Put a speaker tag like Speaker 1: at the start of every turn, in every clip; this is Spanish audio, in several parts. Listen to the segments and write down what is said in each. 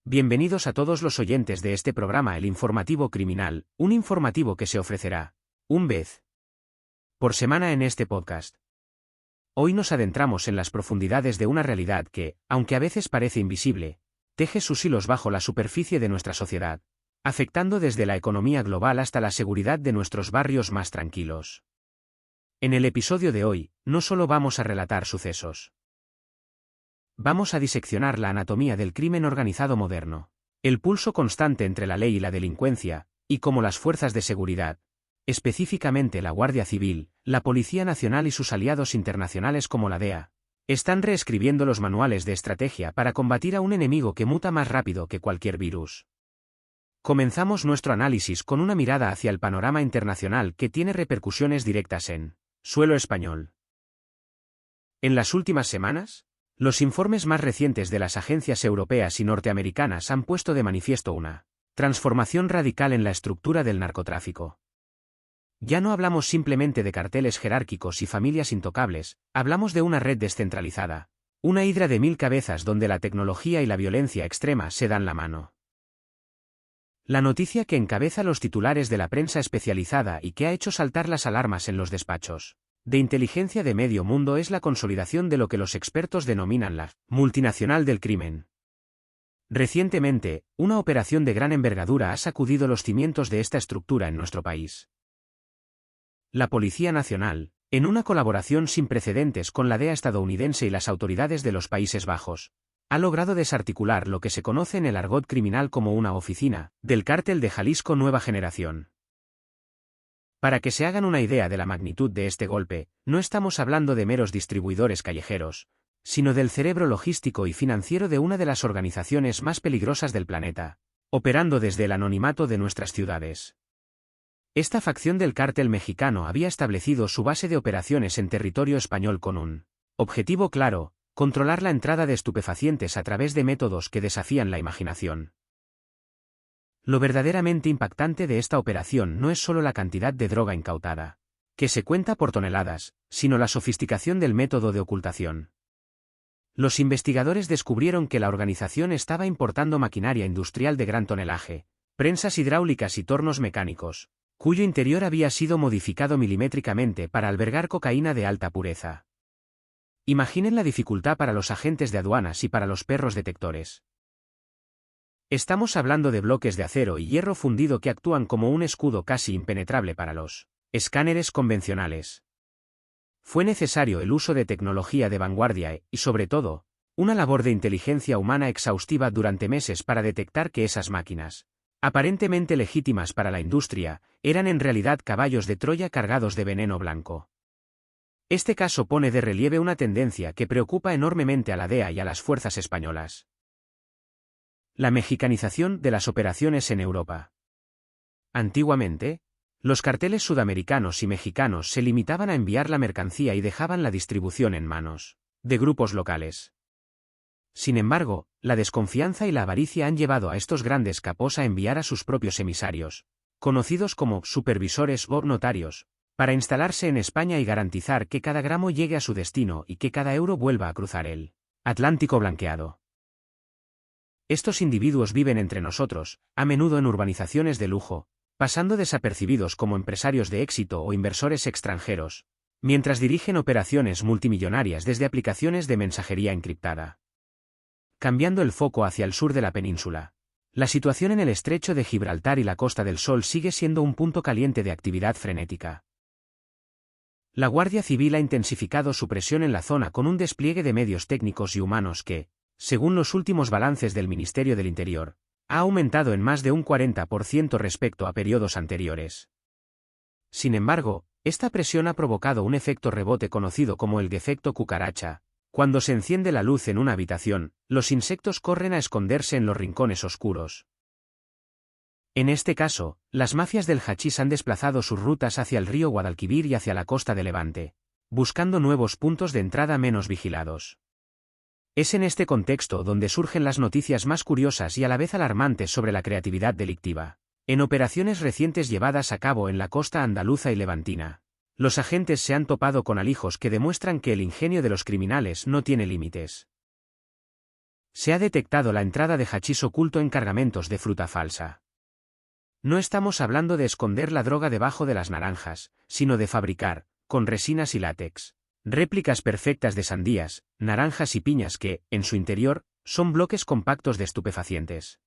Speaker 1: Bienvenidos a todos los oyentes de este programa El Informativo Criminal, un informativo que se ofrecerá un vez por semana en este podcast. Hoy nos adentramos en las profundidades de una realidad que, aunque a veces parece invisible, teje sus hilos bajo la superficie de nuestra sociedad, afectando desde la economía global hasta la seguridad de nuestros barrios más tranquilos. En el episodio de hoy, no solo vamos a relatar sucesos. Vamos a diseccionar la anatomía del crimen organizado moderno, el pulso constante entre la ley y la delincuencia, y cómo las fuerzas de seguridad, específicamente la Guardia Civil, la Policía Nacional y sus aliados internacionales como la DEA, están reescribiendo los manuales de estrategia para combatir a un enemigo que muta más rápido que cualquier virus. Comenzamos nuestro análisis con una mirada hacia el panorama internacional que tiene repercusiones directas en suelo español. En las últimas semanas, los informes más recientes de las agencias europeas y norteamericanas han puesto de manifiesto una transformación radical en la estructura del narcotráfico. Ya no hablamos simplemente de carteles jerárquicos y familias intocables, hablamos de una red descentralizada, una hidra de 1000 cabezas donde la tecnología y la violencia extrema se dan la mano. La noticia que encabeza los titulares de la prensa especializada y que ha hecho saltar las alarmas en los despachos de inteligencia de medio mundo es la consolidación de lo que los expertos denominan la multinacional del crimen. Recientemente, una operación de gran envergadura ha sacudido los cimientos de esta estructura en nuestro país. La Policía Nacional, en una colaboración sin precedentes con la DEA estadounidense y las autoridades de los Países Bajos, ha logrado desarticular lo que se conoce en el argot criminal como una oficina del Cártel de Jalisco Nueva Generación. Para que se hagan una idea de la magnitud de este golpe, no estamos hablando de meros distribuidores callejeros, sino del cerebro logístico y financiero de una de las organizaciones más peligrosas del planeta, operando desde el anonimato de nuestras ciudades. Esta facción del cártel mexicano había establecido su base de operaciones en territorio español con un objetivo claro: controlar la entrada de estupefacientes a través de métodos que desafían la imaginación. Lo verdaderamente impactante de esta operación no es solo la cantidad de droga incautada, que se cuenta por toneladas, sino la sofisticación del método de ocultación. Los investigadores descubrieron que la organización estaba importando maquinaria industrial de gran tonelaje, prensas hidráulicas y tornos mecánicos, cuyo interior había sido modificado milimétricamente para albergar cocaína de alta pureza. Imaginen la dificultad para los agentes de aduanas y para los perros detectores. Estamos hablando de bloques de acero y hierro fundido que actúan como un escudo casi impenetrable para los escáneres convencionales. Fue necesario el uso de tecnología de vanguardia y, sobre todo, una labor de inteligencia humana exhaustiva durante meses para detectar que esas máquinas, aparentemente legítimas para la industria, eran en realidad caballos de Troya cargados de veneno blanco. Este caso pone de relieve una tendencia que preocupa enormemente a la DEA y a las fuerzas españolas: la mexicanización de las operaciones en Europa. Antiguamente, los carteles sudamericanos y mexicanos se limitaban a enviar la mercancía y dejaban la distribución en manos de grupos locales. Sin embargo, la desconfianza y la avaricia han llevado a estos grandes capos a enviar a sus propios emisarios, conocidos como supervisores o notarios, para instalarse en España y garantizar que cada gramo llegue a su destino y que cada euro vuelva a cruzar el Atlántico blanqueado. Estos individuos viven entre nosotros, a menudo en urbanizaciones de lujo, pasando desapercibidos como empresarios de éxito o inversores extranjeros, mientras dirigen operaciones multimillonarias desde aplicaciones de mensajería encriptada. Cambiando el foco hacia el sur de la península, la situación en el estrecho de Gibraltar y la Costa del Sol sigue siendo un punto caliente de actividad frenética. La Guardia Civil ha intensificado su presión en la zona con un despliegue de medios técnicos y humanos que, según los últimos balances del Ministerio del Interior, ha aumentado en más de un 40% respecto a periodos anteriores. Sin embargo, esta presión ha provocado un efecto rebote conocido como el efecto cucaracha. Cuando se enciende la luz en una habitación, los insectos corren a esconderse en los rincones oscuros. En este caso, las mafias del hachís han desplazado sus rutas hacia el río Guadalquivir y hacia la costa de Levante, buscando nuevos puntos de entrada menos vigilados. Es en este contexto donde surgen las noticias más curiosas y a la vez alarmantes sobre la creatividad delictiva. En operaciones recientes llevadas a cabo en la costa andaluza y levantina, los agentes se han topado con alijos que demuestran que el ingenio de los criminales no tiene límites. Se ha detectado la entrada de hachís oculto en cargamentos de fruta falsa. No estamos hablando de esconder la droga debajo de las naranjas, sino de fabricar, con resinas y látex, réplicas perfectas de sandías, naranjas y piñas que, en su interior, son bloques compactos de estupefacientes.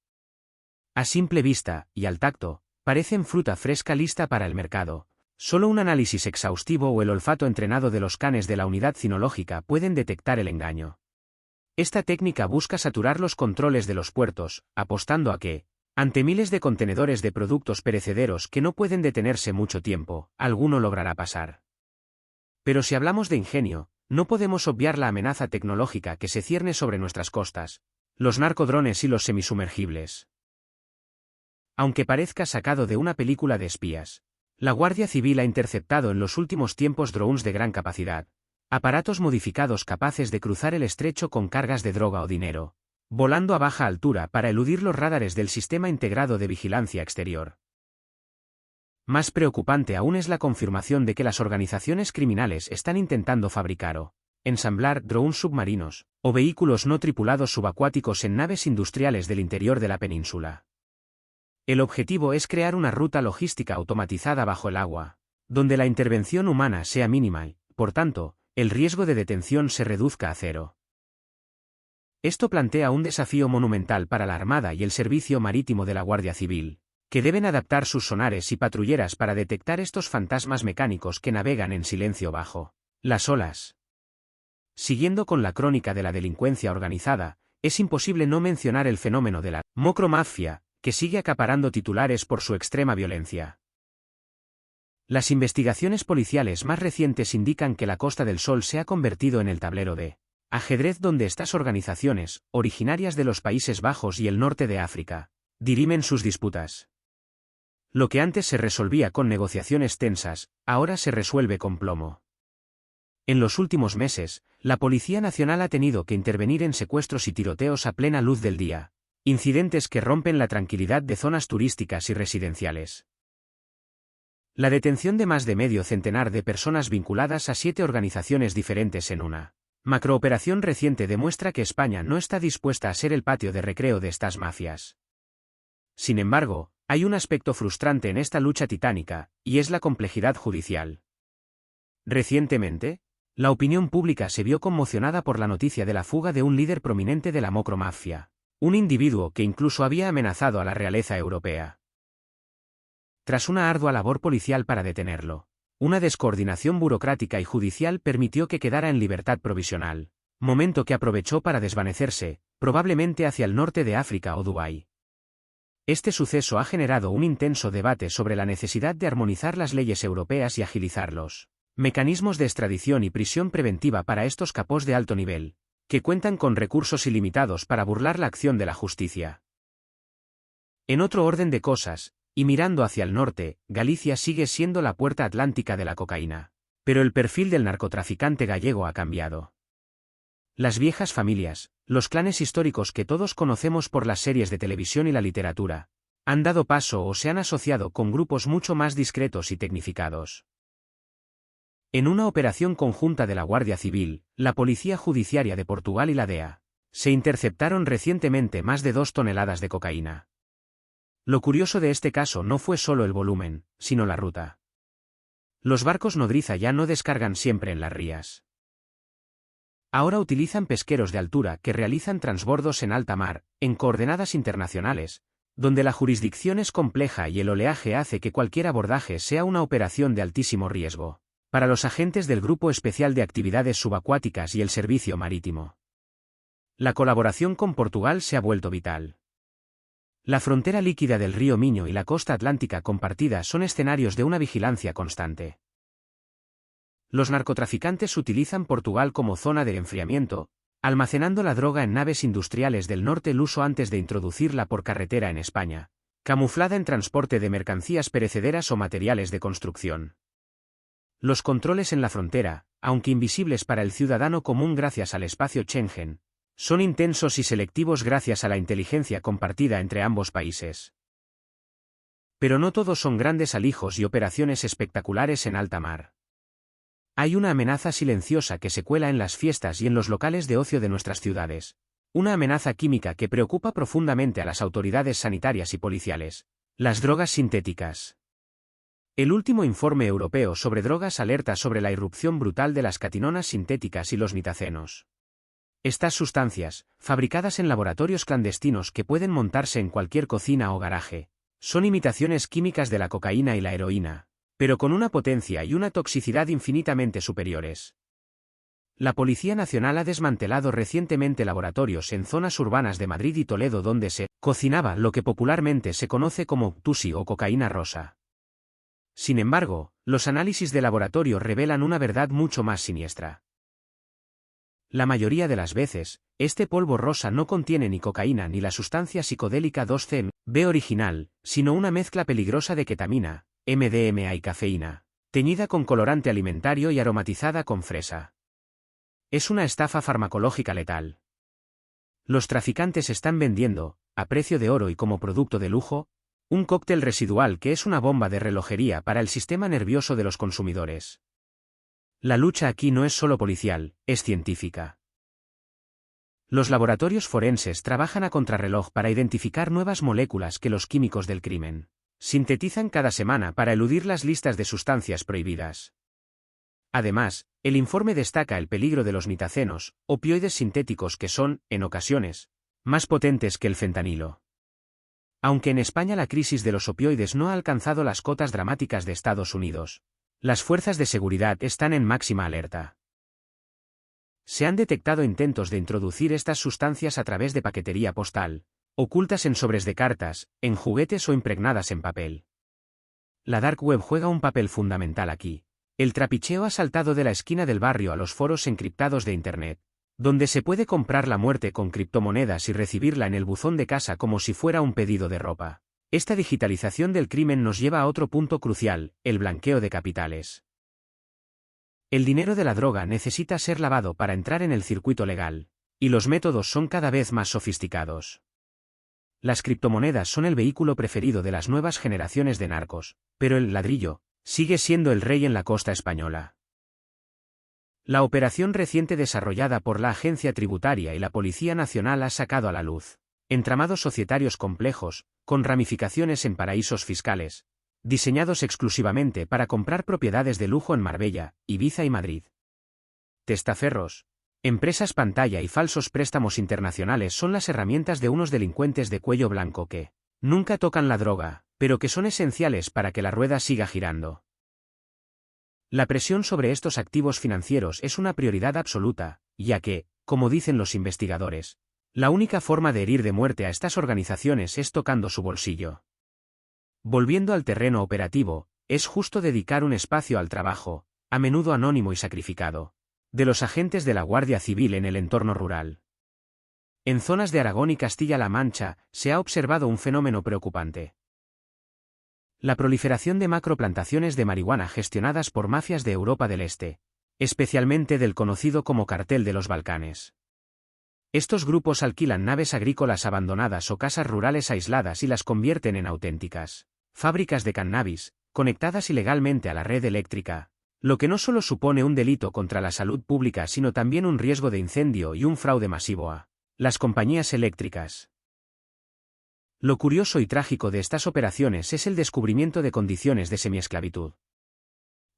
Speaker 1: A simple vista, y al tacto, parecen fruta fresca lista para el mercado. Solo un análisis exhaustivo o el olfato entrenado de los canes de la unidad cinológica pueden detectar el engaño. Esta técnica busca saturar los controles de los puertos, apostando a que, ante miles de contenedores de productos perecederos que no pueden detenerse mucho tiempo, alguno logrará pasar. Pero si hablamos de ingenio, no podemos obviar la amenaza tecnológica que se cierne sobre nuestras costas, los narcodrones y los semisumergibles. Aunque parezca sacado de una película de espías, la Guardia Civil ha interceptado en los últimos tiempos drones de gran capacidad, aparatos modificados capaces de cruzar el estrecho con cargas de droga o dinero, volando a baja altura para eludir los radares del Sistema Integrado de Vigilancia Exterior. Más preocupante aún es la confirmación de que las organizaciones criminales están intentando fabricar o ensamblar drones submarinos, o vehículos no tripulados subacuáticos en naves industriales del interior de la península. El objetivo es crear una ruta logística automatizada bajo el agua, donde la intervención humana sea mínima y, por tanto, el riesgo de detención se reduzca a cero. Esto plantea un desafío monumental para la Armada y el Servicio Marítimo de la Guardia Civil, que deben adaptar sus sonares y patrulleras para detectar estos fantasmas mecánicos que navegan en silencio bajo las olas. Siguiendo con la crónica de la delincuencia organizada, es imposible no mencionar el fenómeno de la macromafia, que sigue acaparando titulares por su extrema violencia. Las investigaciones policiales más recientes indican que la Costa del Sol se ha convertido en el tablero de ajedrez donde estas organizaciones, originarias de los Países Bajos y el norte de África, dirimen sus disputas. Lo que antes se resolvía con negociaciones tensas, ahora se resuelve con plomo. En los últimos meses, la Policía Nacional ha tenido que intervenir en secuestros y tiroteos a plena luz del día, incidentes que rompen la tranquilidad de zonas turísticas y residenciales. La detención de más de medio centenar de personas vinculadas a 7 organizaciones diferentes en una macrooperación reciente demuestra que España no está dispuesta a ser el patio de recreo de estas mafias. Sin embargo, hay un aspecto frustrante en esta lucha titánica, y es la complejidad judicial. Recientemente, la opinión pública se vio conmocionada por la noticia de la fuga de un líder prominente de la macromafia, un individuo que incluso había amenazado a la realeza europea. Tras una ardua labor policial para detenerlo, una descoordinación burocrática y judicial permitió que quedara en libertad provisional, momento que aprovechó para desvanecerse, probablemente hacia el norte de África o Dubái. Este suceso ha generado un intenso debate sobre la necesidad de armonizar las leyes europeas y agilizar los mecanismos de extradición y prisión preventiva para estos capos de alto nivel, que cuentan con recursos ilimitados para burlar la acción de la justicia. En otro orden de cosas, y mirando hacia el norte, Galicia sigue siendo la puerta atlántica de la cocaína, pero el perfil del narcotraficante gallego ha cambiado. Las viejas familias, los clanes históricos que todos conocemos por las series de televisión y la literatura, han dado paso o se han asociado con grupos mucho más discretos y tecnificados. En una operación conjunta de la Guardia Civil, la Policía Judiciaria de Portugal y la DEA, se interceptaron recientemente más de 2 toneladas de cocaína. Lo curioso de este caso no fue solo el volumen, sino la ruta. Los barcos nodriza ya no descargan siempre en las rías. Ahora utilizan pesqueros de altura que realizan transbordos en alta mar, en coordenadas internacionales, donde la jurisdicción es compleja y el oleaje hace que cualquier abordaje sea una operación de altísimo riesgo, para los agentes del Grupo Especial de Actividades Subacuáticas y el Servicio Marítimo. La colaboración con Portugal se ha vuelto vital. La frontera líquida del río Miño y la costa atlántica compartida son escenarios de una vigilancia constante. Los narcotraficantes utilizan Portugal como zona de enfriamiento, almacenando la droga en naves industriales del norte luso antes de introducirla por carretera en España, camuflada en transporte de mercancías perecederas o materiales de construcción. Los controles en la frontera, aunque invisibles para el ciudadano común gracias al espacio Schengen, son intensos y selectivos gracias a la inteligencia compartida entre ambos países. Pero no todos son grandes alijos y operaciones espectaculares en alta mar. Hay una amenaza silenciosa que se cuela en las fiestas y en los locales de ocio de nuestras ciudades, Una amenaza química que preocupa profundamente a las autoridades sanitarias y policiales. Las drogas sintéticas. El último informe europeo sobre drogas alerta sobre la irrupción brutal de las catinonas sintéticas y los nitacenos. Estas sustancias, fabricadas en laboratorios clandestinos que pueden montarse en cualquier cocina o garaje, son imitaciones químicas de la cocaína y la heroína, pero con una potencia y una toxicidad infinitamente superiores. La Policía Nacional ha desmantelado recientemente laboratorios en zonas urbanas de Madrid y Toledo donde se cocinaba lo que popularmente se conoce como tusi o cocaína rosa. Sin embargo, los análisis de laboratorio revelan una verdad mucho más siniestra. La mayoría de las veces, este polvo rosa no contiene ni cocaína ni la sustancia psicodélica 2,4-B original, sino una mezcla peligrosa de ketamina, MDMA y cafeína, teñida con colorante alimentario y aromatizada con fresa. Es una estafa farmacológica letal. Los traficantes están vendiendo, a precio de oro y como producto de lujo, un cóctel residual que es una bomba de relojería para el sistema nervioso de los consumidores. La lucha aquí no es solo policial, es científica. Los laboratorios forenses trabajan a contrarreloj para identificar nuevas moléculas que los químicos del crimen sintetizan cada semana para eludir las listas de sustancias prohibidas. Además, el informe destaca el peligro de los nitacenos, opioides sintéticos que son, en ocasiones, más potentes que el fentanilo. Aunque en España la crisis de los opioides no ha alcanzado las cotas dramáticas de Estados Unidos, las fuerzas de seguridad están en máxima alerta. Se han detectado intentos de introducir estas sustancias a través de paquetería postal, ocultas en sobres de cartas, en juguetes o impregnadas en papel. La dark web juega un papel fundamental aquí. El trapicheo ha saltado de la esquina del barrio a los foros encriptados de Internet, donde se puede comprar la muerte con criptomonedas y recibirla en el buzón de casa como si fuera un pedido de ropa. Esta digitalización del crimen nos lleva a otro punto crucial, el blanqueo de capitales. El dinero de la droga necesita ser lavado para entrar en el circuito legal, y los métodos son cada vez más sofisticados. Las criptomonedas son el vehículo preferido de las nuevas generaciones de narcos, pero el ladrillo sigue siendo el rey en la costa española. La operación reciente desarrollada por la Agencia Tributaria y la Policía Nacional ha sacado a la luz entramados societarios complejos, con ramificaciones en paraísos fiscales, diseñados exclusivamente para comprar propiedades de lujo en Marbella, Ibiza y Madrid. Testaferros, empresas pantalla y falsos préstamos internacionales son las herramientas de unos delincuentes de cuello blanco que nunca tocan la droga, pero que son esenciales para que la rueda siga girando. La presión sobre estos activos financieros es una prioridad absoluta, ya que, como dicen los investigadores, la única forma de herir de muerte a estas organizaciones es tocando su bolsillo. Volviendo al terreno operativo, es justo dedicar un espacio al trabajo, a menudo anónimo y sacrificado, de los agentes de la Guardia Civil en el entorno rural. En zonas de Aragón y Castilla-La Mancha, se ha observado un fenómeno preocupante. La proliferación de macroplantaciones de marihuana gestionadas por mafias de Europa del Este, especialmente del conocido como Cartel de los Balcanes. Estos grupos alquilan naves agrícolas abandonadas o casas rurales aisladas y las convierten en auténticas fábricas de cannabis, conectadas ilegalmente a la red eléctrica, lo que no solo supone un delito contra la salud pública sino también un riesgo de incendio y un fraude masivo a las compañías eléctricas. Lo curioso y trágico de estas operaciones es el descubrimiento de condiciones de semiesclavitud.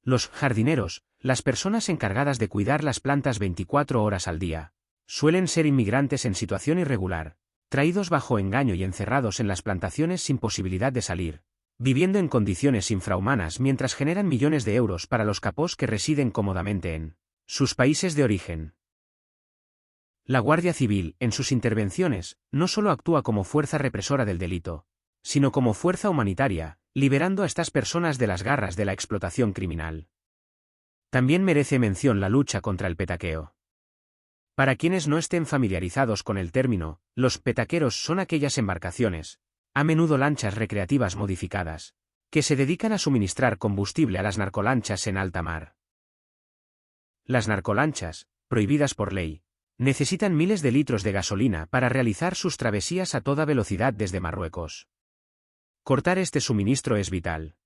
Speaker 1: Los jardineros, las personas encargadas de cuidar las plantas 24 horas al día, suelen ser inmigrantes en situación irregular, traídos bajo engaño y encerrados en las plantaciones sin posibilidad de salir, viviendo en condiciones infrahumanas mientras generan millones de euros para los capós que residen cómodamente en sus países de origen. La Guardia Civil, en sus intervenciones, no solo actúa como fuerza represora del delito, sino como fuerza humanitaria, liberando a estas personas de las garras de la explotación criminal. También merece mención la lucha contra el petaqueo. Para quienes no estén familiarizados con el término, los petaqueros son aquellas embarcaciones, a menudo lanchas recreativas modificadas, que se dedican a suministrar combustible a las narcolanchas en alta mar. Las narcolanchas, prohibidas por ley, necesitan miles de litros de gasolina para realizar sus travesías a toda velocidad desde Marruecos. Cortar este suministro es vital.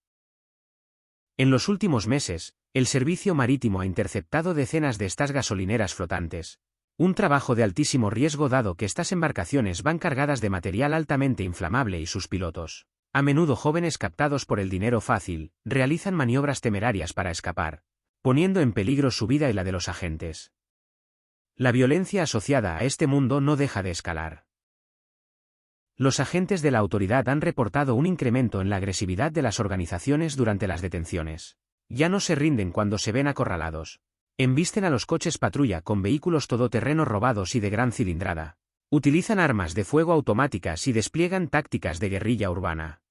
Speaker 1: En los últimos meses, el servicio marítimo ha interceptado decenas de estas gasolineras flotantes, Un trabajo de altísimo riesgo dado que estas embarcaciones van cargadas de material altamente inflamable y sus pilotos, a menudo jóvenes captados por el dinero fácil, realizan maniobras temerarias para escapar, poniendo en peligro su vida y la de los agentes. La violencia asociada a este mundo no deja de escalar. Los agentes de la autoridad han reportado un incremento en la agresividad de las organizaciones durante las detenciones. Ya no se rinden cuando se ven acorralados. Embisten a los coches patrulla con vehículos todoterreno robados y de gran cilindrada. Utilizan armas de fuego automáticas y despliegan tácticas de guerrilla urbana.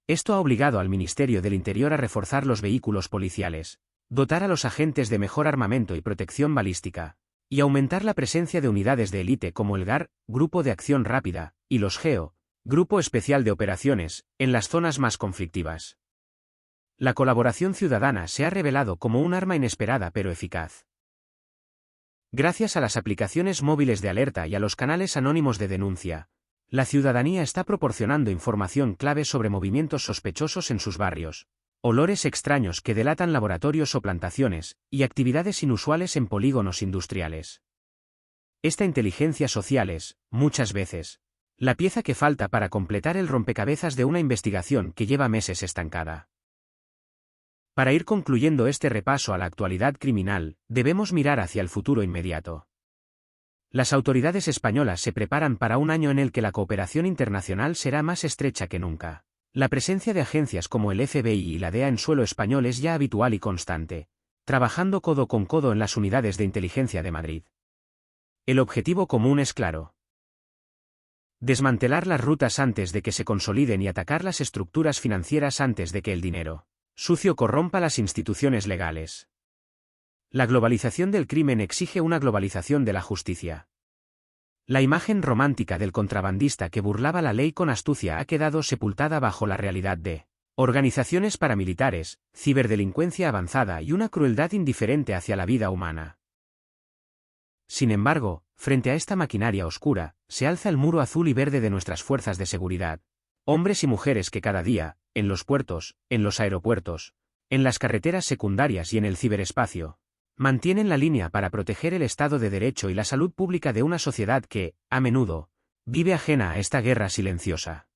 Speaker 1: Esto ha obligado al Ministerio del Interior a reforzar los vehículos policiales, dotar a los agentes de mejor armamento y protección balística, y aumentar la presencia de unidades de élite como el GAR, Grupo de Acción Rápida, y los GEO, Grupo Especial de Operaciones, en las zonas más conflictivas. La colaboración ciudadana se ha revelado como un arma inesperada pero eficaz. Gracias a las aplicaciones móviles de alerta y a los canales anónimos de denuncia, la ciudadanía está proporcionando información clave sobre movimientos sospechosos en sus barrios, olores extraños que delatan laboratorios o plantaciones, y actividades inusuales en polígonos industriales. Esta inteligencia social es, muchas veces, la pieza que falta para completar el rompecabezas de una investigación que lleva meses estancada. Para ir concluyendo este repaso a la actualidad criminal, debemos mirar hacia el futuro inmediato. Las autoridades españolas se preparan para un año en el que la cooperación internacional será más estrecha que nunca. La presencia de agencias como el FBI y la DEA en suelo español es ya habitual y constante, trabajando codo con codo en las unidades de inteligencia de Madrid. El objetivo común es claro: desmantelar las rutas antes de que se consoliden y atacar las estructuras financieras antes de que el dinero sucio corrompa las instituciones legales. La globalización del crimen exige una globalización de la justicia. La imagen romántica del contrabandista que burlaba la ley con astucia ha quedado sepultada bajo la realidad de organizaciones paramilitares, ciberdelincuencia avanzada y una crueldad indiferente hacia la vida humana. Sin embargo, frente a esta maquinaria oscura, se alza el muro azul y verde de nuestras fuerzas de seguridad. Hombres y mujeres que cada día, en los puertos, en los aeropuertos, en las carreteras secundarias y en el ciberespacio, mantienen la línea para proteger el Estado de Derecho y la salud pública de una sociedad que, a menudo, vive ajena a esta guerra silenciosa.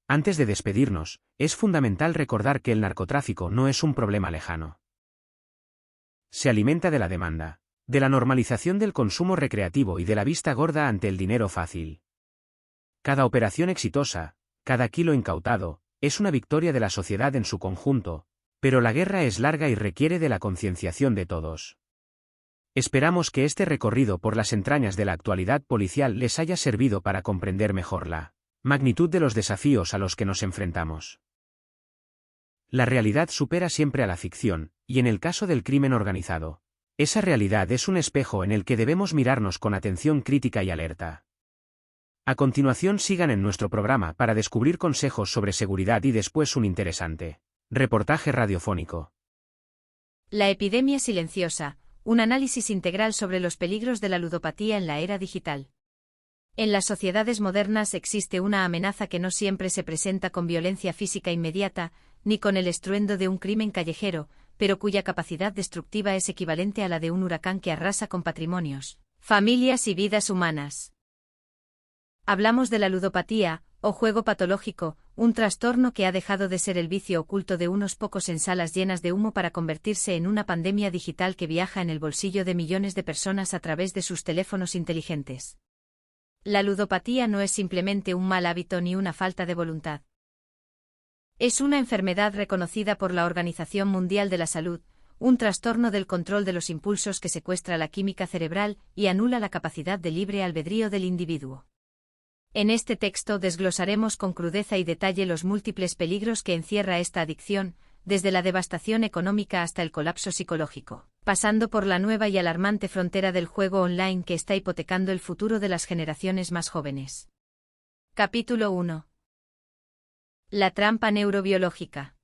Speaker 1: Antes de despedirnos, es fundamental recordar que el narcotráfico no es un problema lejano. Se alimenta de la demanda, de la normalización del consumo recreativo y de la vista gorda ante el dinero fácil. Cada operación exitosa, cada kilo incautado, es una victoria de la sociedad en su conjunto, pero la guerra es larga y requiere de la concienciación de todos. Esperamos que este recorrido por las entrañas de la actualidad policial les haya servido para comprender mejor la magnitud de los desafíos a los que nos enfrentamos. La realidad supera siempre a la ficción, y en el caso del crimen organizado, esa realidad es un espejo en el que debemos mirarnos con atención crítica y alerta. A continuación sigan en nuestro programa para descubrir consejos sobre seguridad y después un interesante reportaje radiofónico.
Speaker 2: La epidemia silenciosa, un análisis integral sobre los peligros de la ludopatía en la era digital. En las sociedades modernas existe una amenaza que no siempre se presenta con violencia física inmediata, ni con el estruendo de un crimen callejero, pero cuya capacidad destructiva es equivalente a la de un huracán que arrasa con patrimonios, familias y vidas humanas. Hablamos de la ludopatía, o juego patológico, un trastorno que ha dejado de ser el vicio oculto de unos pocos en salas llenas de humo para convertirse en una pandemia digital que viaja en el bolsillo de millones de personas a través de sus teléfonos inteligentes. La ludopatía no es simplemente un mal hábito ni una falta de voluntad. Es una enfermedad reconocida por la Organización Mundial de la Salud, un trastorno del control de los impulsos que secuestra la química cerebral y anula la capacidad de libre albedrío del individuo. En este texto desglosaremos con crudeza y detalle los múltiples peligros que encierra esta adicción, desde la devastación económica hasta el colapso psicológico, pasando por la nueva y alarmante frontera del juego online que está hipotecando el futuro de las generaciones más jóvenes. Capítulo 1. La trampa neurobiológica.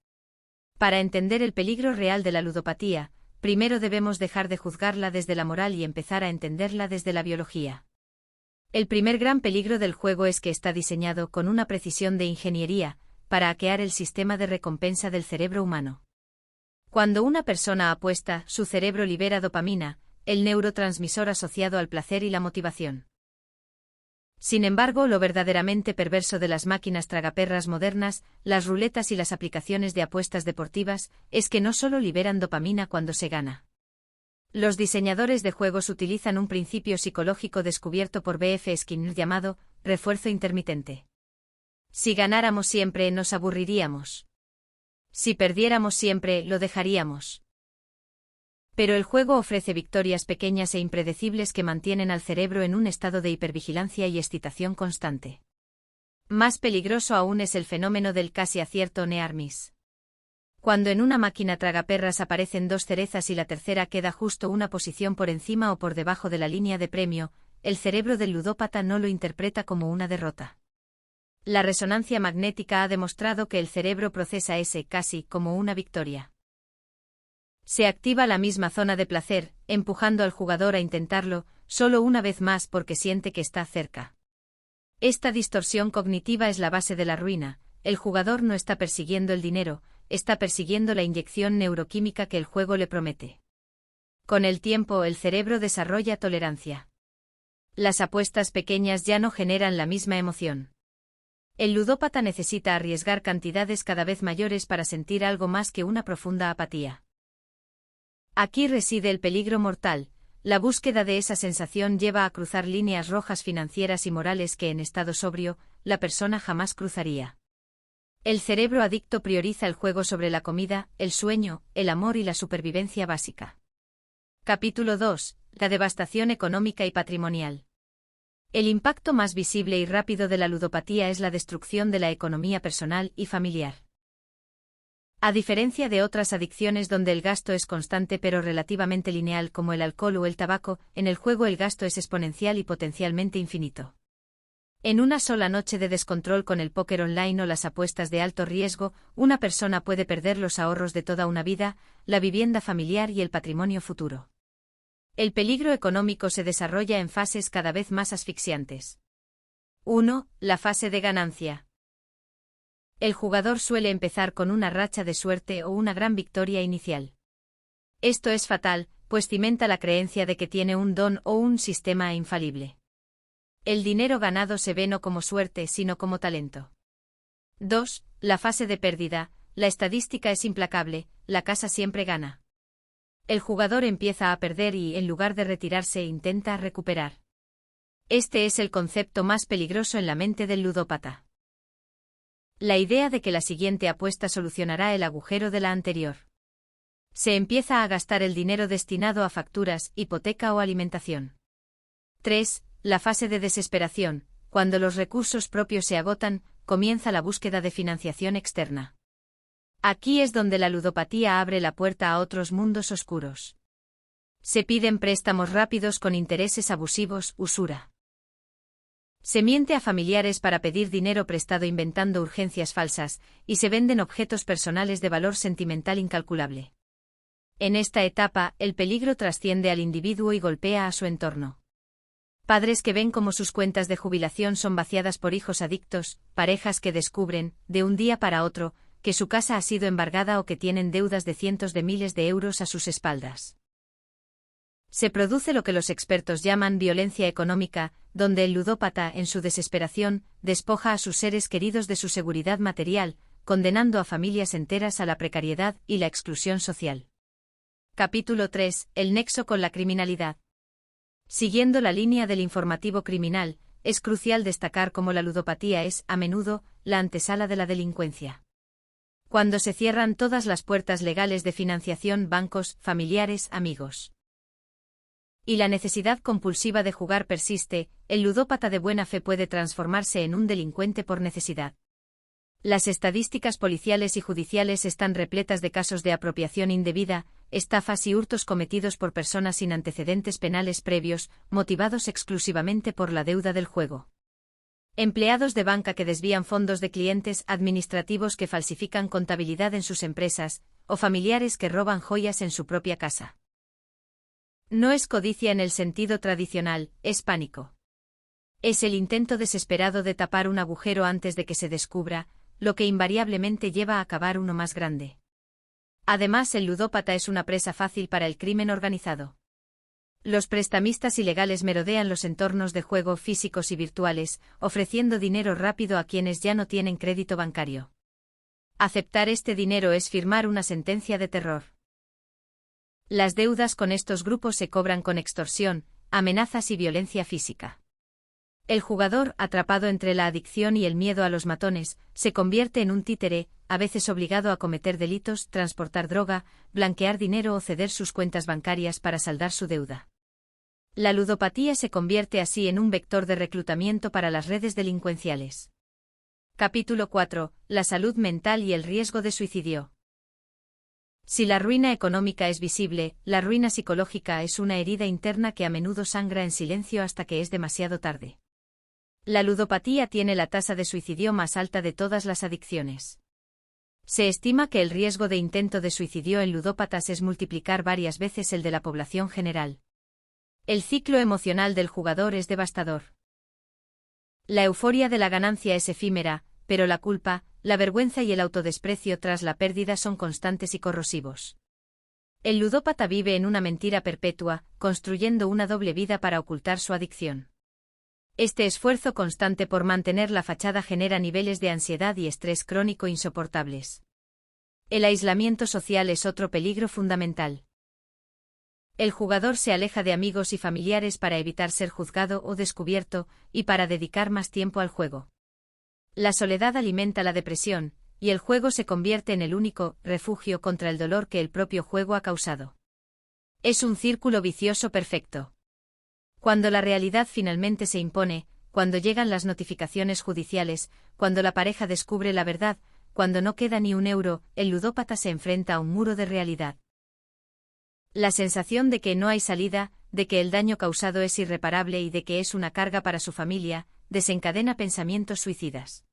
Speaker 2: Para entender el peligro real de la ludopatía, primero debemos dejar de juzgarla desde la moral y empezar a entenderla desde la biología. El primer gran peligro del juego es que está diseñado con una precisión de ingeniería, para hackear el sistema de recompensa del cerebro humano. Cuando una persona apuesta, su cerebro libera dopamina, el neurotransmisor asociado al placer y la motivación. Sin embargo, lo verdaderamente perverso de las máquinas tragaperras modernas, las ruletas y las aplicaciones de apuestas deportivas, es que no solo liberan dopamina cuando se gana. Los diseñadores de juegos utilizan un principio psicológico descubierto por B.F. Skinner llamado refuerzo intermitente. Si ganáramos siempre, nos aburriríamos. Si perdiéramos siempre, lo dejaríamos. Pero el juego ofrece victorias pequeñas e impredecibles que mantienen al cerebro en un estado de hipervigilancia y excitación constante. Más peligroso aún es el fenómeno del casi acierto near miss. Cuando en una máquina tragaperras aparecen 2 cerezas y la tercera queda justo una posición por encima o por debajo de la línea de premio, el cerebro del ludópata no lo interpreta como una derrota. La resonancia magnética ha demostrado que el cerebro procesa ese casi como una victoria. Se activa la misma zona de placer, empujando al jugador a intentarlo, solo una vez más porque siente que está cerca. Esta distorsión cognitiva es la base de la ruina. El jugador no está persiguiendo el dinero, está persiguiendo la inyección neuroquímica que el juego le promete. Con el tiempo, el cerebro desarrolla tolerancia. Las apuestas pequeñas ya no generan la misma emoción. El ludópata necesita arriesgar cantidades cada vez mayores para sentir algo más que una profunda apatía. Aquí reside el peligro mortal. La búsqueda de esa sensación lleva a cruzar líneas rojas financieras y morales que en estado sobrio, la persona jamás cruzaría. El cerebro adicto prioriza el juego sobre la comida, el sueño, el amor y la supervivencia básica. Capítulo 2. La devastación económica y patrimonial. El impacto más visible y rápido de la ludopatía es la destrucción de la economía personal y familiar. A diferencia de otras adicciones donde el gasto es constante pero relativamente lineal como el alcohol o el tabaco, en el juego el gasto es exponencial y potencialmente infinito. En una sola noche de descontrol con el póker online o las apuestas de alto riesgo, una persona puede perder los ahorros de toda una vida, la vivienda familiar y el patrimonio futuro. El peligro económico se desarrolla en fases cada vez más asfixiantes. 1. La fase de ganancia. El jugador suele empezar con una racha de suerte o una gran victoria inicial. Esto es fatal, pues cimenta la creencia de que tiene un don o un sistema infalible. El dinero ganado se ve no como suerte sino como talento. 2. La fase de pérdida. La estadística es implacable, la casa siempre gana. El jugador empieza a perder y, en lugar de retirarse, intenta recuperar. Este es el concepto más peligroso en la mente del ludópata. La idea de que la siguiente apuesta solucionará el agujero de la anterior. Se empieza a gastar el dinero destinado a facturas, hipoteca o alimentación. 3. La fase de desesperación. Cuando los recursos propios se agotan, comienza la búsqueda de financiación externa. Aquí es donde la ludopatía abre la puerta a otros mundos oscuros. Se piden préstamos rápidos con intereses abusivos, usura. Se miente a familiares para pedir dinero prestado inventando urgencias falsas, y se venden objetos personales de valor sentimental incalculable. En esta etapa, el peligro trasciende al individuo y golpea a su entorno. Padres que ven cómo sus cuentas de jubilación son vaciadas por hijos adictos, parejas que descubren, de un día para otro, que su casa ha sido embargada o que tienen deudas de cientos de miles de euros a sus espaldas. Se produce lo que los expertos llaman violencia económica, donde el ludópata, en su desesperación, despoja a sus seres queridos de su seguridad material, condenando a familias enteras a la precariedad y la exclusión social. Capítulo 3. El nexo con la criminalidad. Siguiendo la línea del informativo criminal, es crucial destacar cómo la ludopatía es, a menudo, la antesala de la delincuencia. Cuando se cierran todas las puertas legales de financiación, bancos, familiares, amigos, y la necesidad compulsiva de jugar persiste, el ludópata de buena fe puede transformarse en un delincuente por necesidad. Las estadísticas policiales y judiciales están repletas de casos de apropiación indebida, estafas y hurtos cometidos por personas sin antecedentes penales previos, motivados exclusivamente por la deuda del juego. Empleados de banca que desvían fondos de clientes, administrativos que falsifican contabilidad en sus empresas, o familiares que roban joyas en su propia casa. No es codicia en el sentido tradicional, es pánico. Es el intento desesperado de tapar un agujero antes de que se descubra, lo que invariablemente lleva a cavar uno más grande. Además, el ludópata es una presa fácil para el crimen organizado. Los prestamistas ilegales merodean los entornos de juego físicos y virtuales, ofreciendo dinero rápido a quienes ya no tienen crédito bancario. Aceptar este dinero es firmar una sentencia de terror. Las deudas con estos grupos se cobran con extorsión, amenazas y violencia física. El jugador, atrapado entre la adicción y el miedo a los matones, se convierte en un títere, a veces obligado a cometer delitos, transportar droga, blanquear dinero o ceder sus cuentas bancarias para saldar su deuda. La ludopatía se convierte así en un vector de reclutamiento para las redes delincuenciales. Capítulo 4. La salud mental y el riesgo de suicidio. Si la ruina económica es visible, la ruina psicológica es una herida interna que a menudo sangra en silencio hasta que es demasiado tarde. La ludopatía tiene la tasa de suicidio más alta de todas las adicciones. Se estima que el riesgo de intento de suicidio en ludópatas es multiplicar varias veces el de la población general. El ciclo emocional del jugador es devastador. La euforia de la ganancia es efímera, pero la culpa, la vergüenza y el autodesprecio tras la pérdida son constantes y corrosivos. El ludópata vive en una mentira perpetua, construyendo una doble vida para ocultar su adicción. Este esfuerzo constante por mantener la fachada genera niveles de ansiedad y estrés crónico insoportables. El aislamiento social es otro peligro fundamental. El jugador se aleja de amigos y familiares para evitar ser juzgado o descubierto, y para dedicar más tiempo al juego. La soledad alimenta la depresión, y el juego se convierte en el único refugio contra el dolor que el propio juego ha causado. Es un círculo vicioso perfecto. Cuando la realidad finalmente se impone, cuando llegan las notificaciones judiciales, cuando la pareja descubre la verdad, cuando no queda ni un euro, el ludópata se enfrenta a un muro de realidad. La sensación de que no hay salida, de que el daño causado es irreparable y de que es una carga para su familia, desencadena pensamientos suicidas.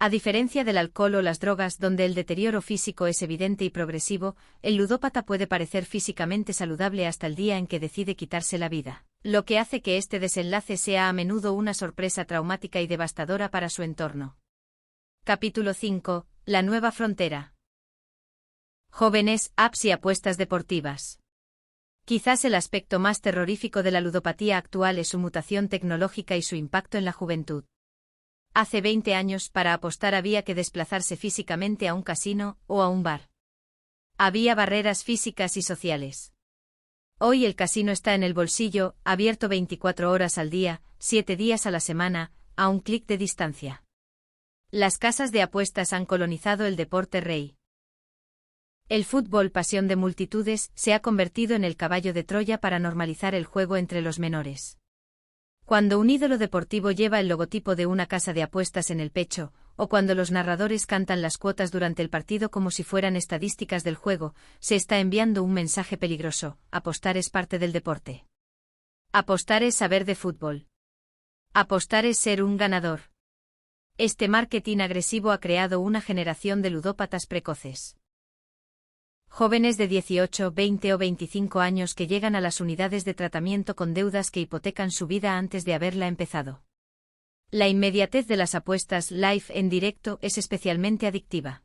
Speaker 2: A diferencia del alcohol o las drogas donde el deterioro físico es evidente y progresivo, el ludópata puede parecer físicamente saludable hasta el día en que decide quitarse la vida, lo que hace que este desenlace sea a menudo una sorpresa traumática y devastadora para su entorno. Capítulo 5. La nueva frontera. Jóvenes, apps y apuestas deportivas. Quizás el aspecto más terrorífico de la ludopatía actual es su mutación tecnológica y su impacto en la juventud. Hace 20 años, para apostar había que desplazarse físicamente a un casino o a un bar. Había barreras físicas y sociales. Hoy el casino está en el bolsillo, abierto 24 horas al día, 7 días a la semana, a un clic de distancia. Las casas de apuestas han colonizado el deporte rey. El fútbol, pasión de multitudes, se ha convertido en el caballo de Troya para normalizar el juego entre los menores. Cuando un ídolo deportivo lleva el logotipo de una casa de apuestas en el pecho, o cuando los narradores cantan las cuotas durante el partido como si fueran estadísticas del juego, se está enviando un mensaje peligroso: apostar es parte del deporte. Apostar es saber de fútbol. Apostar es ser un ganador. Este marketing agresivo ha creado una generación de ludópatas precoces. Jóvenes de 18, 20 o 25 años que llegan a las unidades de tratamiento con deudas que hipotecan su vida antes de haberla empezado. La inmediatez de las apuestas live en directo es especialmente adictiva.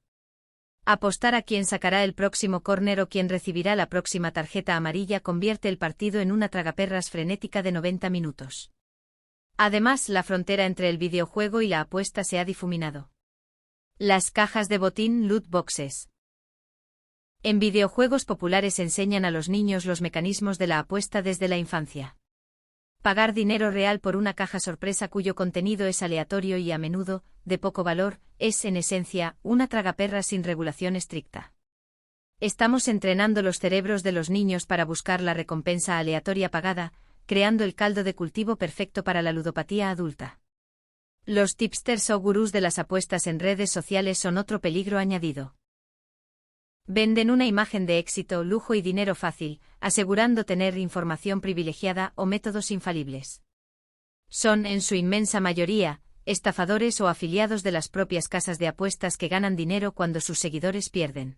Speaker 2: Apostar a quién sacará el próximo córner o quién recibirá la próxima tarjeta amarilla convierte el partido en una tragaperras frenética de 90 minutos. Además, la frontera entre el videojuego y la apuesta se ha difuminado. Las cajas de botín, loot boxes. En videojuegos populares enseñan a los niños los mecanismos de la apuesta desde la infancia. Pagar dinero real por una caja sorpresa cuyo contenido es aleatorio y a menudo, de poco valor, es, en esencia, una tragaperras sin regulación estricta. Estamos entrenando los cerebros de los niños para buscar la recompensa aleatoria pagada, creando el caldo de cultivo perfecto para la ludopatía adulta. Los tipsters o gurús de las apuestas en redes sociales son otro peligro añadido. Venden una imagen de éxito, lujo y dinero fácil, asegurando tener información privilegiada o métodos infalibles. Son, en su inmensa mayoría, estafadores o afiliados de las propias casas de apuestas que ganan dinero cuando sus seguidores pierden.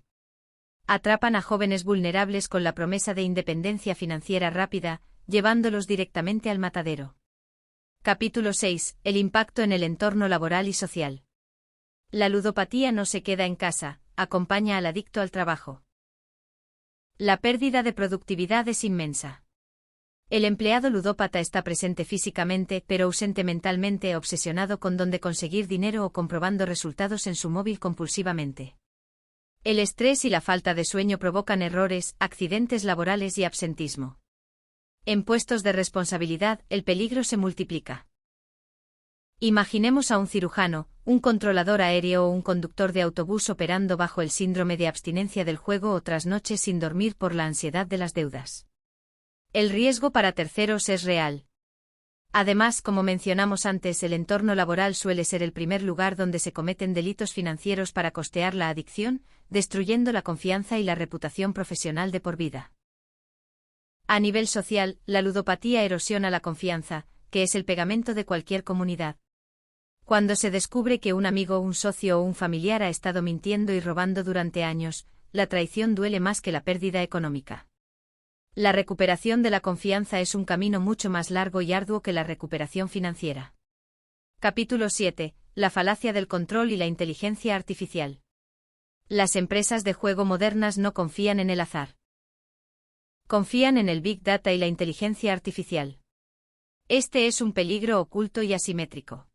Speaker 2: Atrapan a jóvenes vulnerables con la promesa de independencia financiera rápida, llevándolos directamente al matadero. Capítulo 6. El impacto en el entorno laboral y social. La ludopatía no se queda en casa, acompaña al adicto al trabajo. La pérdida de productividad es inmensa. El empleado ludópata está presente físicamente pero ausente mentalmente, obsesionado con dónde conseguir dinero o comprobando resultados en su móvil compulsivamente. El estrés y la falta de sueño provocan errores, accidentes laborales y absentismo. En puestos de responsabilidad, el peligro se multiplica. Imaginemos a un cirujano, un controlador aéreo o un conductor de autobús operando bajo el síndrome de abstinencia del juego o tras noches sin dormir por la ansiedad de las deudas. El riesgo para terceros es real. Además, como mencionamos antes, el entorno laboral suele ser el primer lugar donde se cometen delitos financieros para costear la adicción, destruyendo la confianza y la reputación profesional de por vida. A nivel social, la ludopatía erosiona la confianza, que es el pegamento de cualquier comunidad. Cuando se descubre que un amigo, un socio o un familiar ha estado mintiendo y robando durante años, la traición duele más que la pérdida económica. La recuperación de la confianza es un camino mucho más largo y arduo que la recuperación financiera. Capítulo 7. La falacia del control y la inteligencia artificial. Las empresas de juego modernas no confían en el azar. Confían en el Big Data y la inteligencia artificial. Este es un peligro oculto y asimétrico.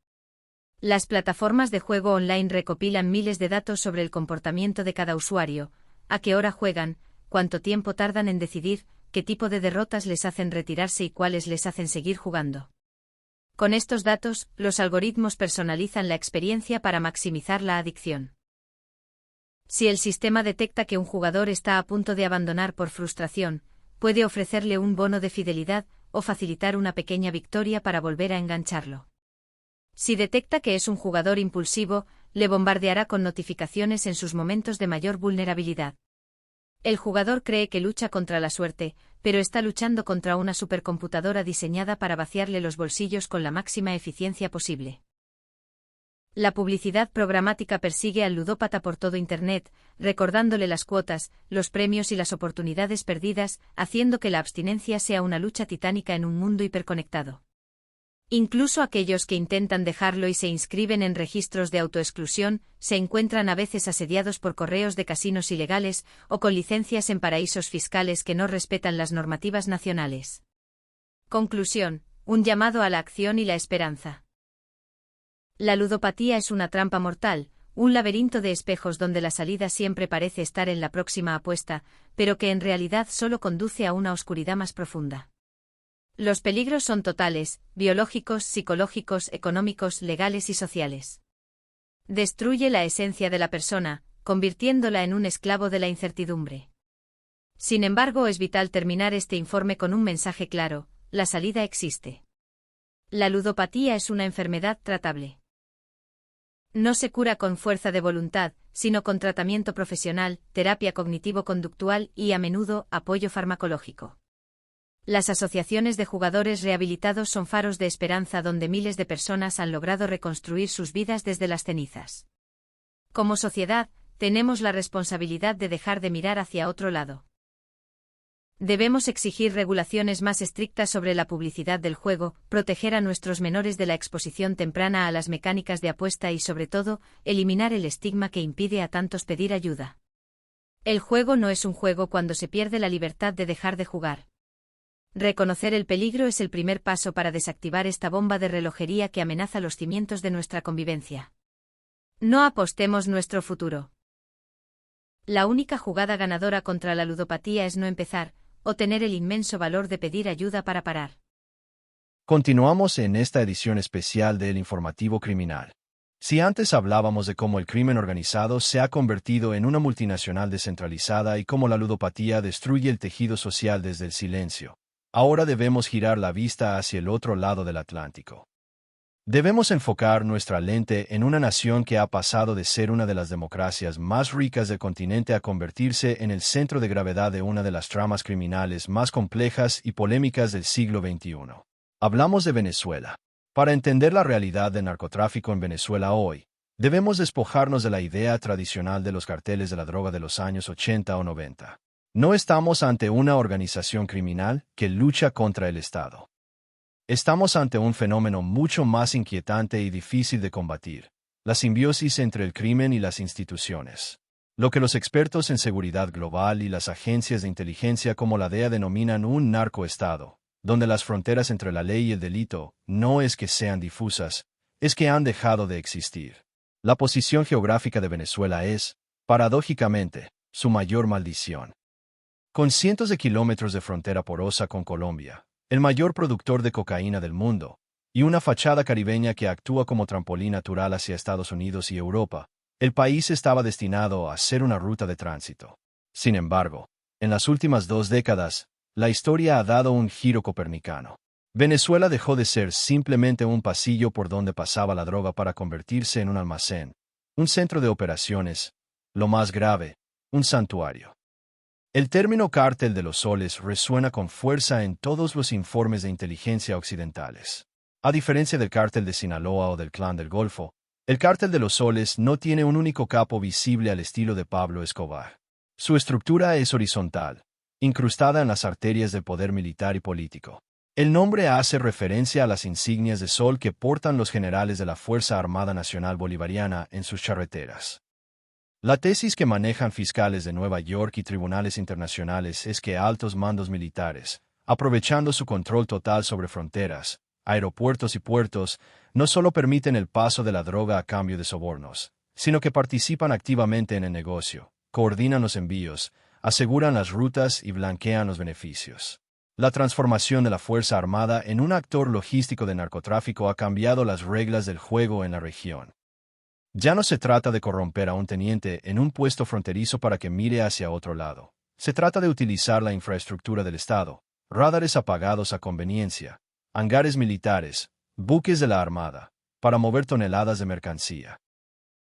Speaker 2: Las plataformas de juego online recopilan miles de datos sobre el comportamiento de cada usuario, a qué hora juegan, cuánto tiempo tardan en decidir, qué tipo de derrotas les hacen retirarse y cuáles les hacen seguir jugando. Con estos datos, los algoritmos personalizan la experiencia para maximizar la adicción. Si el sistema detecta que un jugador está a punto de abandonar por frustración, puede ofrecerle un bono de fidelidad o facilitar una pequeña victoria para volver a engancharlo. Si detecta que es un jugador impulsivo, le bombardeará con notificaciones en sus momentos de mayor vulnerabilidad. El jugador cree que lucha contra la suerte, pero está luchando contra una supercomputadora diseñada para vaciarle los bolsillos con la máxima eficiencia posible. La publicidad programática persigue al ludópata por todo Internet, recordándole las cuotas, los premios y las oportunidades perdidas, haciendo que la abstinencia sea una lucha titánica en un mundo hiperconectado. Incluso aquellos que intentan dejarlo y se inscriben en registros de autoexclusión, se encuentran a veces asediados por correos de casinos ilegales o con licencias en paraísos fiscales que no respetan las normativas nacionales. Conclusión: un llamado a la acción y la esperanza. La ludopatía es una trampa mortal, un laberinto de espejos donde la salida siempre parece estar en la próxima apuesta, pero que en realidad solo conduce a una oscuridad más profunda. Los peligros son totales, biológicos, psicológicos, económicos, legales y sociales. Destruye la esencia de la persona, convirtiéndola en un esclavo de la incertidumbre. Sin embargo, es vital terminar este informe con un mensaje claro: la salida existe. La ludopatía es una enfermedad tratable. No se cura con fuerza de voluntad, sino con tratamiento profesional, terapia cognitivo-conductual y, a menudo, apoyo farmacológico. Las asociaciones de jugadores rehabilitados son faros de esperanza donde miles de personas han logrado reconstruir sus vidas desde las cenizas. Como sociedad, tenemos la responsabilidad de dejar de mirar hacia otro lado. Debemos exigir regulaciones más estrictas sobre la publicidad del juego, proteger a nuestros menores de la exposición temprana a las mecánicas de apuesta y, sobre todo, eliminar el estigma que impide a tantos pedir ayuda. El juego no es un juego cuando se pierde la libertad de dejar de jugar. Reconocer el peligro es el primer paso para desactivar esta bomba de relojería que amenaza los cimientos de nuestra convivencia. No apostemos nuestro futuro. La única jugada ganadora contra la ludopatía es no empezar, o tener el inmenso valor de pedir ayuda para parar.
Speaker 3: Continuamos en esta edición especial del Informativo Criminal. Si antes hablábamos de cómo el crimen organizado se ha convertido en una multinacional descentralizada y cómo la ludopatía destruye el tejido social desde el silencio, ahora debemos girar la vista hacia el otro lado del Atlántico. Debemos enfocar nuestra lente en una nación que ha pasado de ser una de las democracias más ricas del continente a convertirse en el centro de gravedad de una de las tramas criminales más complejas y polémicas del siglo XXI. Hablamos de Venezuela. Para entender la realidad del narcotráfico en Venezuela hoy, debemos despojarnos de la idea tradicional de los carteles de la droga de los años 80 o 90. No estamos ante una organización criminal que lucha contra el Estado. Estamos ante un fenómeno mucho más inquietante y difícil de combatir: la simbiosis entre el crimen y las instituciones. Lo que los expertos en seguridad global y las agencias de inteligencia como la DEA denominan un narcoestado, donde las fronteras entre la ley y el delito no es que sean difusas, es que han dejado de existir. La posición geográfica de Venezuela es, paradójicamente, su mayor maldición. Con cientos de kilómetros de frontera porosa con Colombia, el mayor productor de cocaína del mundo, y una fachada caribeña que actúa como trampolín natural hacia Estados Unidos y Europa, el país estaba destinado a ser una ruta de tránsito. Sin embargo, en las últimas 2 décadas, la historia ha dado un giro copernicano. Venezuela dejó de ser simplemente un pasillo por donde pasaba la droga para convertirse en un almacén, un centro de operaciones, lo más grave, un santuario. El término cártel de los soles resuena con fuerza en todos los informes de inteligencia occidentales. A diferencia del cártel de Sinaloa o del Clan del Golfo, el cártel de los soles no tiene un único capo visible al estilo de Pablo Escobar. Su estructura es horizontal, incrustada en las arterias del poder militar y político. El nombre hace referencia a las insignias de sol que portan los generales de la Fuerza Armada Nacional Bolivariana en sus charreteras. La tesis que manejan fiscales de Nueva York y tribunales internacionales es que altos mandos militares, aprovechando su control total sobre fronteras, aeropuertos y puertos, no solo permiten el paso de la droga a cambio de sobornos, sino que participan activamente en el negocio, coordinan los envíos, aseguran las rutas y blanquean los beneficios. La transformación de la Fuerza Armada en un actor logístico de narcotráfico ha cambiado las reglas del juego en la región. Ya no se trata de corromper a un teniente en un puesto fronterizo para que mire hacia otro lado. Se trata de utilizar la infraestructura del Estado, radares apagados a conveniencia, hangares militares, buques de la Armada, para mover toneladas de mercancía.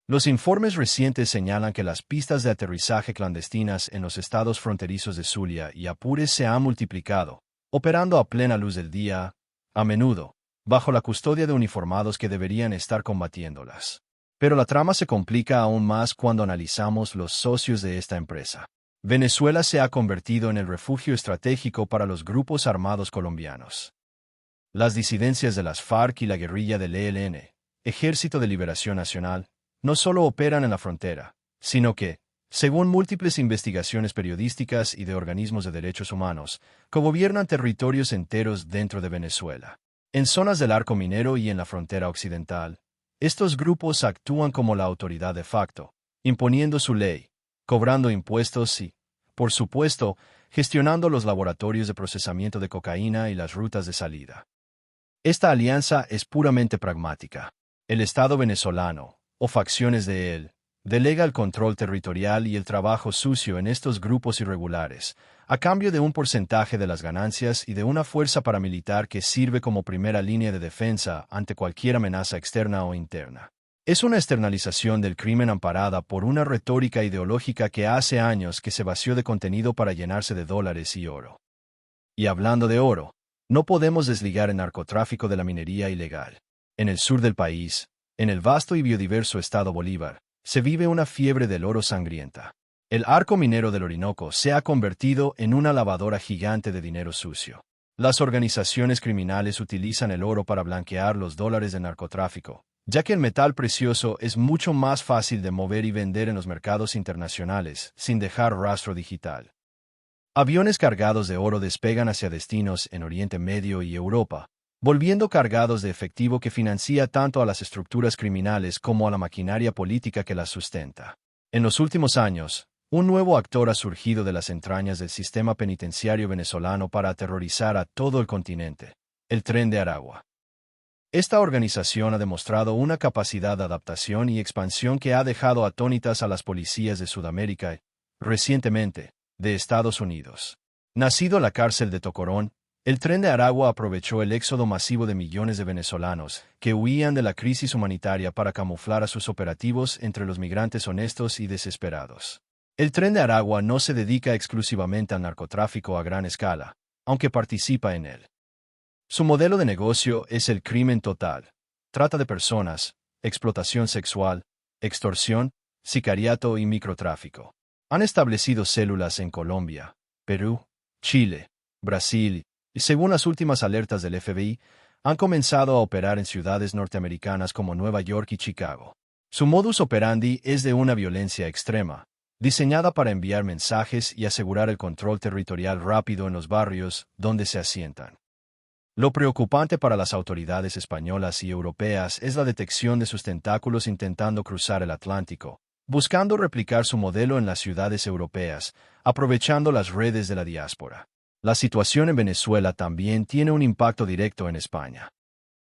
Speaker 3: Los informes recientes señalan que las pistas de aterrizaje clandestinas en los estados fronterizos de Zulia y Apure se han multiplicado, operando a plena luz del día, a menudo, bajo la custodia de uniformados que deberían estar combatiéndolas. Pero la trama se complica aún más cuando analizamos los socios de esta empresa. Venezuela se ha convertido en el refugio estratégico para los grupos armados colombianos. Las disidencias de las FARC y la guerrilla del ELN, Ejército de Liberación Nacional, no solo operan en la frontera, sino que, según múltiples investigaciones periodísticas y de organismos de derechos humanos, cogobiernan territorios enteros dentro de Venezuela. En zonas del arco minero y en la frontera occidental, estos grupos actúan como la autoridad de facto, imponiendo su ley, cobrando impuestos y, por supuesto, gestionando los laboratorios de procesamiento de cocaína y las rutas de salida. Esta alianza es puramente pragmática. El Estado venezolano, o facciones de él, delega el control territorial y el trabajo sucio en estos grupos irregulares, a cambio de un porcentaje de las ganancias y de una fuerza paramilitar que sirve como primera línea de defensa ante cualquier amenaza externa o interna. Es una externalización del crimen amparada por una retórica ideológica que hace años que se vació de contenido para llenarse de dólares y oro. Y hablando de oro, no podemos desligar el narcotráfico de la minería ilegal. En el sur del país, en el vasto y biodiverso estado Bolívar, se vive una fiebre del oro sangrienta. El arco minero del Orinoco se ha convertido en una lavadora gigante de dinero sucio. Las organizaciones criminales utilizan el oro para blanquear los dólares de narcotráfico, ya que el metal precioso es mucho más fácil de mover y vender en los mercados internacionales, sin dejar rastro digital. Aviones cargados de oro despegan hacia destinos en Oriente Medio y Europa, volviendo cargados de efectivo que financia tanto a las estructuras criminales como a la maquinaria política que las sustenta. En los últimos años, un nuevo actor ha surgido de las entrañas del sistema penitenciario venezolano para aterrorizar a todo el continente: el Tren de Aragua. Esta organización ha demostrado una capacidad de adaptación y expansión que ha dejado atónitas a las policías de Sudamérica y, recientemente, de Estados Unidos. Nacido en la cárcel de Tocorón, el Tren de Aragua aprovechó el éxodo masivo de millones de venezolanos que huían de la crisis humanitaria para camuflar a sus operativos entre los migrantes honestos y desesperados. El Tren de Aragua no se dedica exclusivamente al narcotráfico a gran escala, aunque participa en él. Su modelo de negocio es el crimen total: trata de personas, explotación sexual, extorsión, sicariato y microtráfico. Han establecido células en Colombia, Perú, Chile, Brasil y, según las últimas alertas del FBI, han comenzado a operar en ciudades norteamericanas como Nueva York y Chicago. Su modus operandi es de una violencia extrema, diseñada para enviar mensajes y asegurar el control territorial rápido en los barrios donde se asientan. Lo preocupante para las autoridades españolas y europeas es la detección de sus tentáculos intentando cruzar el Atlántico, buscando replicar su modelo en las ciudades europeas, aprovechando las redes de la diáspora. La situación en Venezuela también tiene un impacto directo en España.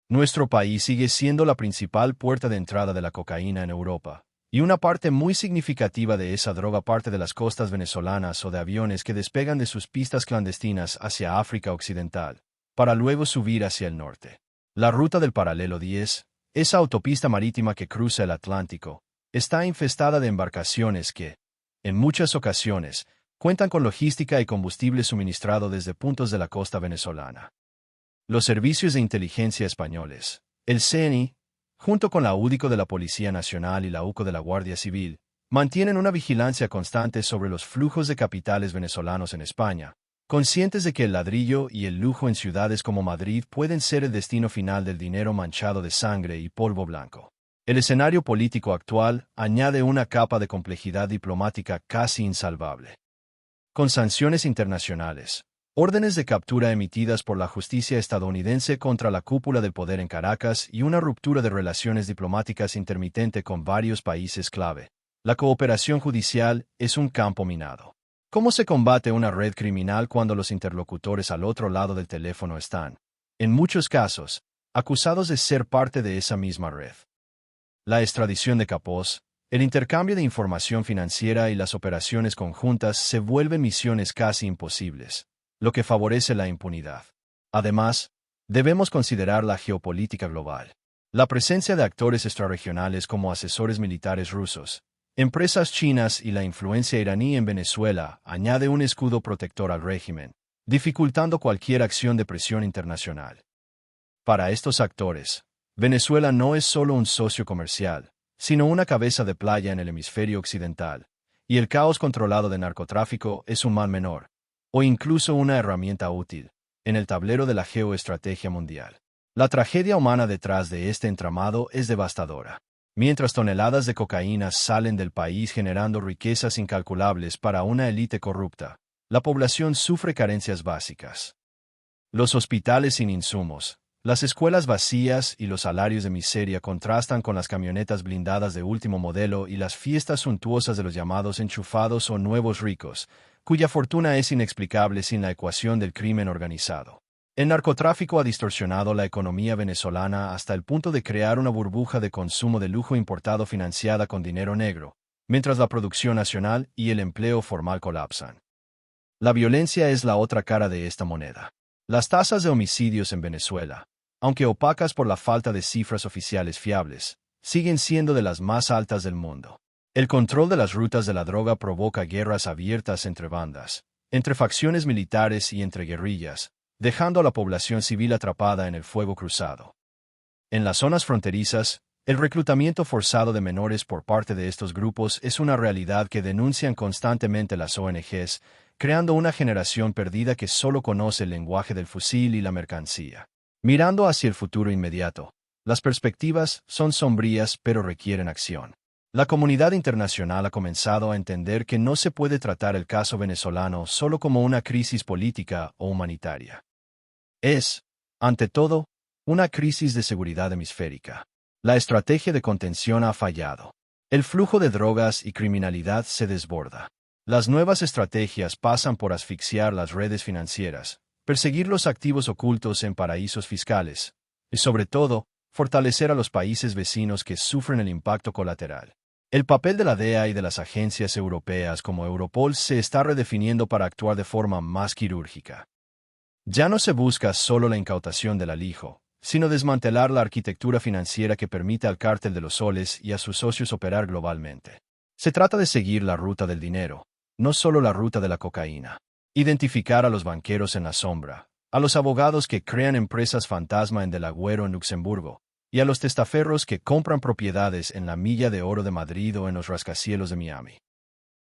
Speaker 3: Nuestro país sigue siendo la principal puerta de entrada de la cocaína en Europa, y una parte muy significativa de esa droga parte de las costas venezolanas o de aviones que despegan de sus pistas clandestinas hacia África Occidental, para luego subir hacia el norte. La ruta del Paralelo 10, esa autopista marítima que cruza el Atlántico, está infestada de embarcaciones que, en muchas ocasiones, cuentan con logística y combustible suministrado desde puntos de la costa venezolana. Los servicios de inteligencia españoles, el CNI, junto con la UDICO de la Policía Nacional y la UCO de la Guardia Civil, mantienen una vigilancia constante sobre los flujos de capitales venezolanos en España, conscientes de que el ladrillo y el lujo en ciudades como Madrid pueden ser el destino final del dinero manchado de sangre y polvo blanco. El escenario político actual añade una capa de complejidad diplomática casi insalvable. Con sanciones internacionales, órdenes de captura emitidas por la justicia estadounidense contra la cúpula del poder en Caracas y una ruptura de relaciones diplomáticas intermitente con varios países clave, la cooperación judicial es un campo minado. ¿Cómo se combate una red criminal cuando los interlocutores al otro lado del teléfono están, en muchos casos, acusados de ser parte de esa misma red? La extradición de capos, el intercambio de información financiera y las operaciones conjuntas se vuelven misiones casi imposibles, lo que favorece la impunidad. Además, debemos considerar la geopolítica global. La presencia de actores extrarregionales como asesores militares rusos, empresas chinas y la influencia iraní en Venezuela añade un escudo protector al régimen, dificultando cualquier acción de presión internacional. Para estos actores, Venezuela no es solo un socio comercial, sino una cabeza de playa en el hemisferio occidental, y el caos controlado de narcotráfico es un mal menor, o incluso una herramienta útil, en el tablero de la geoestrategia mundial. La tragedia humana detrás de este entramado es devastadora. Mientras toneladas de cocaína salen del país generando riquezas incalculables para una élite corrupta, la población sufre carencias básicas. Los hospitales sin insumos, las escuelas vacías y los salarios de miseria contrastan con las camionetas blindadas de último modelo y las fiestas suntuosas de los llamados enchufados o nuevos ricos, cuya fortuna es inexplicable sin la ecuación del crimen organizado. El narcotráfico ha distorsionado la economía venezolana hasta el punto de crear una burbuja de consumo de lujo importado financiada con dinero negro, mientras la producción nacional y el empleo formal colapsan. La violencia es la otra cara de esta moneda. Las tasas de homicidios en Venezuela, aunque opacas por la falta de cifras oficiales fiables, siguen siendo de las más altas del mundo. El control de las rutas de la droga provoca guerras abiertas entre bandas, entre facciones militares y entre guerrillas, dejando a la población civil atrapada en el fuego cruzado. En las zonas fronterizas, el reclutamiento forzado de menores por parte de estos grupos es una realidad que denuncian constantemente las ONGs, creando una generación perdida que solo conoce el lenguaje del fusil y la mercancía. Mirando hacia el futuro inmediato, las perspectivas son sombrías pero requieren acción. La comunidad internacional ha comenzado a entender que no se puede tratar el caso venezolano solo como una crisis política o humanitaria. Es, ante todo, una crisis de seguridad hemisférica. La estrategia de contención ha fallado. El flujo de drogas y criminalidad se desborda. Las nuevas estrategias pasan por asfixiar las redes financieras, perseguir los activos ocultos en paraísos fiscales, y sobre todo, fortalecer a los países vecinos que sufren el impacto colateral. El papel de la DEA y de las agencias europeas como Europol se está redefiniendo para actuar de forma más quirúrgica. Ya no se busca solo la incautación del alijo, sino desmantelar la arquitectura financiera que permite al cártel de los soles y a sus socios operar globalmente. Se trata de seguir la ruta del dinero, no solo la ruta de la cocaína. Identificar a los banqueros en la sombra, a los abogados que crean empresas fantasma en Delaware o en Luxemburgo, y a los testaferros que compran propiedades en la Milla de Oro de Madrid o en los rascacielos de Miami.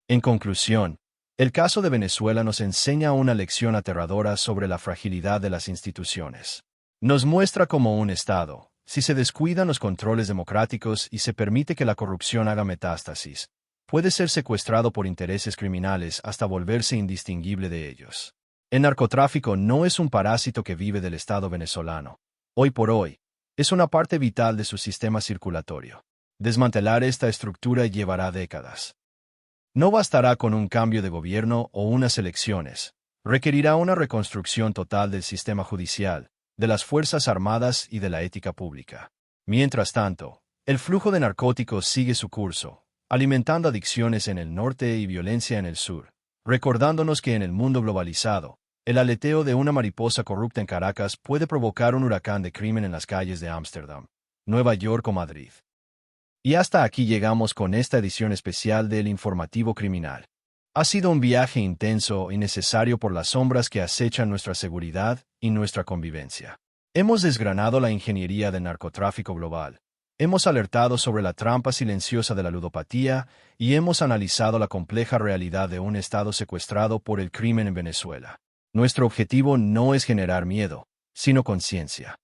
Speaker 3: En conclusión, el caso de Venezuela nos enseña una lección aterradora sobre la fragilidad de las instituciones. Nos muestra cómo un Estado, si se descuidan los controles democráticos y se permite que la corrupción haga metástasis, puede ser secuestrado por intereses criminales hasta volverse indistinguible de ellos. El narcotráfico no es un parásito que vive del Estado venezolano. Hoy por hoy, es una parte vital de su sistema circulatorio. Desmantelar esta estructura llevará décadas. No bastará con un cambio de gobierno o unas elecciones. Requerirá una reconstrucción total del sistema judicial, de las Fuerzas Armadas y de la ética pública. Mientras tanto, el flujo de narcóticos sigue su curso, alimentando adicciones en el norte y violencia en el sur, recordándonos que en el mundo globalizado, el aleteo de una mariposa corrupta en Caracas puede provocar un huracán de crimen en las calles de Ámsterdam, Nueva York o Madrid. Y hasta aquí llegamos con esta edición especial del Informativo Criminal. Ha sido un viaje intenso y necesario por las sombras que acechan nuestra seguridad y nuestra convivencia. Hemos desgranado la ingeniería del narcotráfico global. Hemos alertado sobre la trampa silenciosa de la ludopatía y hemos analizado la compleja realidad de un Estado secuestrado por el crimen en Venezuela. Nuestro objetivo no es generar miedo, sino conciencia.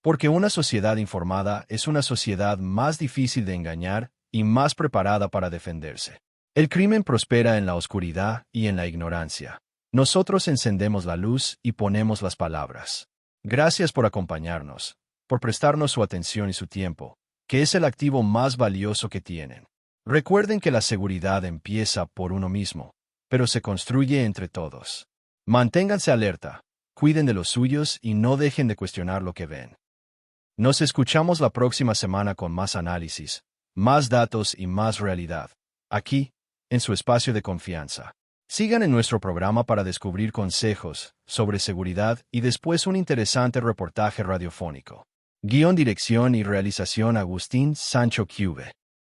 Speaker 3: Porque una sociedad informada es una sociedad más difícil de engañar y más preparada para defenderse. El crimen prospera en la oscuridad y en la ignorancia. Nosotros encendemos la luz y ponemos las palabras. Gracias por acompañarnos, por prestarnos su atención y su tiempo, que es el activo más valioso que tienen. Recuerden que la seguridad empieza por uno mismo, pero se construye entre todos. Manténganse alerta, cuiden de los suyos y no dejen de cuestionar lo que ven. Nos escuchamos la próxima semana con más análisis, más datos y más realidad, aquí, en su espacio de confianza. Sigan en nuestro programa para descubrir consejos sobre seguridad y después un interesante reportaje radiofónico. Guión, dirección y realización Agustín Sancho Cube.